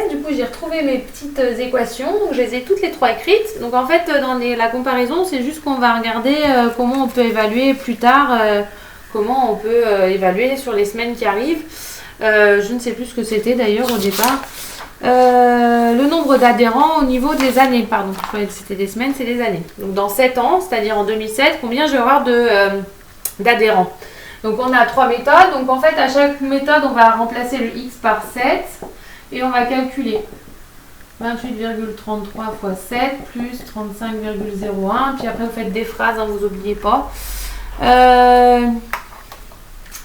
Du coup, j'ai retrouvé mes petites équations, donc je les ai toutes les trois écrites. Donc en fait, dans la comparaison, c'est juste qu'on va regarder comment on peut évaluer plus tard, comment on peut évaluer sur les semaines qui arrivent. Je ne sais plus ce que c'était d'ailleurs au départ. Le nombre d'adhérents au niveau des années, pardon. Je croyais que c'était des semaines, c'est des années. Donc dans 7 ans, c'est-à-dire en 2007, combien je vais avoir d'adhérents. Donc on a 3 méthodes. Donc en fait, à chaque méthode, on va remplacer le x par 7 et on va calculer 28,33 fois 7 plus 35,01. Puis après, vous faites des phrases, hein, vous n'oubliez pas.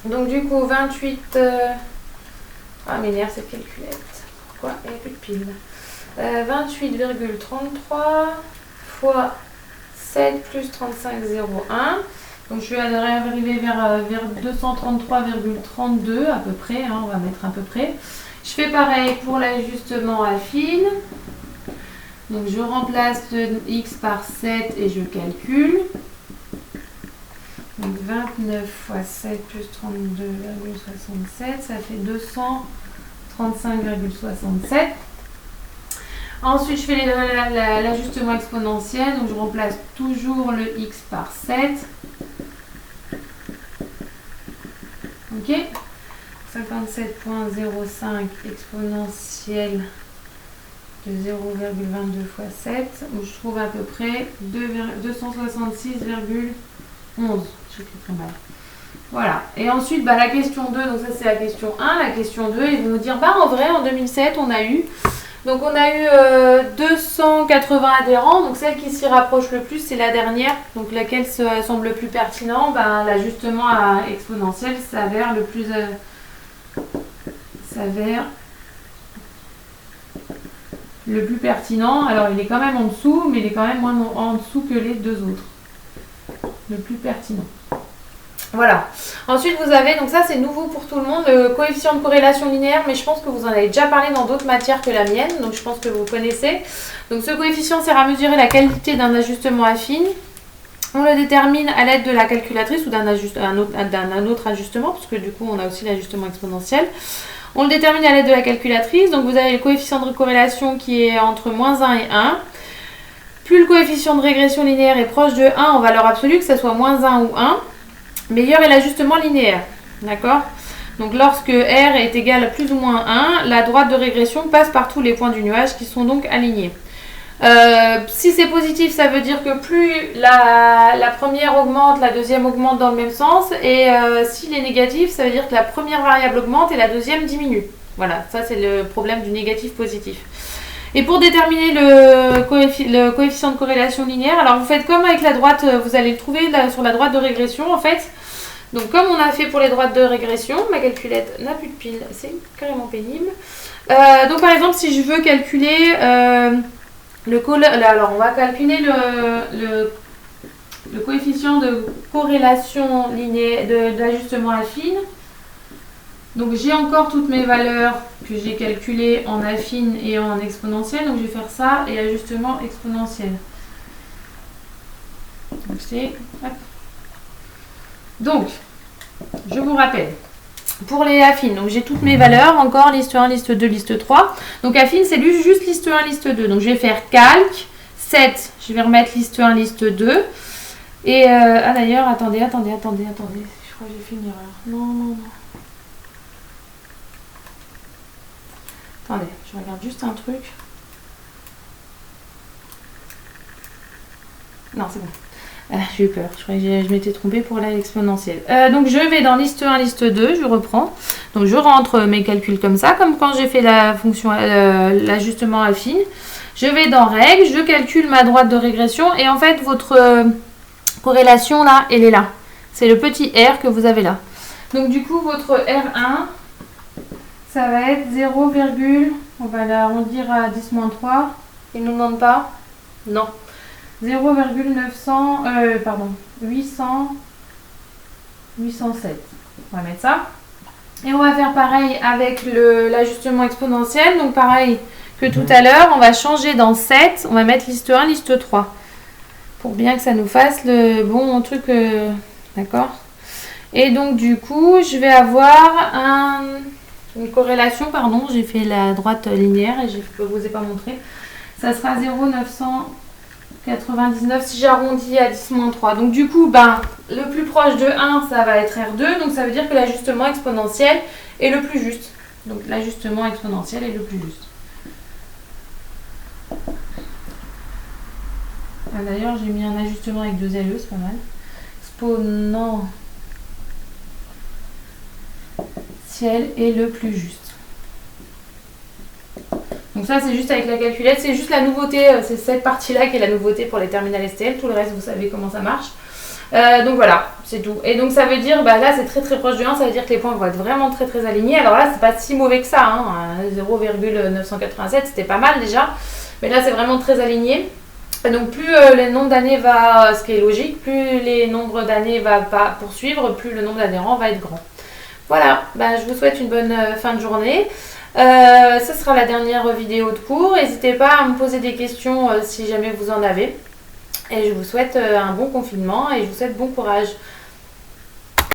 Donc du coup, 28... Ah, m'énerve cette calculette. Pourquoi il n'y a plus de pile 28,33 fois 7 plus 35,01. Donc je vais arriver vers 233,32 à peu près. Hein, on va mettre à peu près. Je fais pareil pour l'ajustement affine. Donc je remplace le x par 7 et je calcule. Donc 29 fois 7 plus 32,67, ça fait 235,67. Ensuite, je fais l'ajustement exponentiel. Donc je remplace toujours le x par 7. Ok, 57,05 exponentielle de 0,22 fois 7, où je trouve à peu près 266,11. J'écris très mal. Voilà. Et ensuite, la question 2, donc ça c'est la question 1. La question 2, ils vont nous dire, en vrai, en 2007, on a eu 280 adhérents. Donc celle qui s'y rapproche le plus, c'est la dernière. Donc laquelle semble le plus pertinent. L'ajustement exponentiel s'avère le plus... le plus pertinent. Alors il est quand même en dessous, mais il est quand même moins en dessous que les deux autres. Le plus pertinent. Voilà. Ensuite, vous avez, donc ça c'est nouveau pour tout le monde, le coefficient de corrélation linéaire, mais je pense que vous en avez déjà parlé dans d'autres matières que la mienne, donc je pense que vous connaissez. Donc ce coefficient sert à mesurer la qualité d'un ajustement affine. On le détermine à l'aide de la calculatrice ou d'un autre ajustement, parce que du coup on a aussi l'ajustement exponentiel. On le détermine à l'aide de la calculatrice, donc vous avez le coefficient de corrélation qui est entre moins 1 et 1. Plus le coefficient de régression linéaire est proche de 1 en valeur absolue, que ce soit moins 1 ou 1, meilleur est l'ajustement linéaire. D'accord ? Donc lorsque R est égal à plus ou moins 1, la droite de régression passe par tous les points du nuage qui sont donc alignés. Si c'est positif, ça veut dire que plus la première augmente, la deuxième augmente dans le même sens. Et s'il est négatif, ça veut dire que la première variable augmente et la deuxième diminue. Voilà, ça c'est le problème du négatif-positif. Et pour déterminer le coefficient de corrélation linéaire, alors vous faites comme avec la droite, vous allez le trouver sur la droite de régression en fait. Donc comme on a fait pour les droites de régression, ma calculette n'a plus de pile, c'est carrément pénible. Donc par exemple, si je veux calculer... alors on va calculer le coefficient de corrélation linéaire d'ajustement affine. Donc j'ai encore toutes mes valeurs que j'ai calculées en affine et en exponentielle. Donc je vais faire ça et ajustement exponentiel. Donc c'est... Donc, je vous rappelle. Pour les affines, donc j'ai toutes mes valeurs, encore liste 1, liste 2, liste 3. Donc affine, c'est juste liste 1, liste 2. Donc je vais faire calque, 7, je vais remettre liste 1, liste 2. Et, d'ailleurs, attendez. Je crois que j'ai fait une erreur. Non. Attendez, je regarde juste un truc. Non, c'est bon. J'ai eu peur, je croyais que je m'étais trompée pour l'exponentielle. Donc je vais dans liste 1, liste 2, je reprends. Donc je rentre mes calculs comme ça, comme quand j'ai fait la fonction l'ajustement affine. Je vais dans règles, je calcule ma droite de régression et en fait votre corrélation là, elle est là. C'est le petit R que vous avez là. Donc du coup votre R1, ça va être 0, on va l'arrondir à 10-3. Il ne nous demande pas? Non. 807. On va mettre ça. Et on va faire pareil avec l'ajustement exponentiel. Donc pareil que tout à l'heure, on va changer dans 7. On va mettre liste 1, liste 3. Pour bien que ça nous fasse le bon truc. D'accord. Et donc du coup, je vais avoir une corrélation, pardon, j'ai fait la droite linéaire et je ne vous ai pas montré. Ça sera 0,999 si j'arrondis à 10-3. Donc du coup, ben, le plus proche de 1, ça va être R2. Donc ça veut dire que l'ajustement exponentiel est le plus juste. Donc l'ajustement exponentiel est le plus juste. Ah, d'ailleurs, j'ai mis un ajustement avec 2 LE, c'est pas mal. Exponentiel est le plus juste. Donc ça, c'est juste avec la calculette. C'est juste la nouveauté, c'est cette partie-là qui est la nouveauté pour les terminales STL. Tout le reste, vous savez comment ça marche. Donc voilà, c'est tout. Et donc ça veut dire, bah là, c'est très très proche du 1. Ça veut dire que les points vont être vraiment très très alignés. Alors là, c'est pas si mauvais que ça. Hein. 0,987, c'était pas mal déjà. Mais là, c'est vraiment très aligné. Et donc plus le nombre d'années va, ce qui est logique, plus les nombres d'années va pas poursuivre, plus le nombre d'adhérents va être grand. Voilà, bah, je vous souhaite une bonne fin de journée. Ce sera la dernière vidéo de cours. N'hésitez pas à me poser des questions si jamais vous en avez. Et je vous souhaite un bon confinement et je vous souhaite bon courage.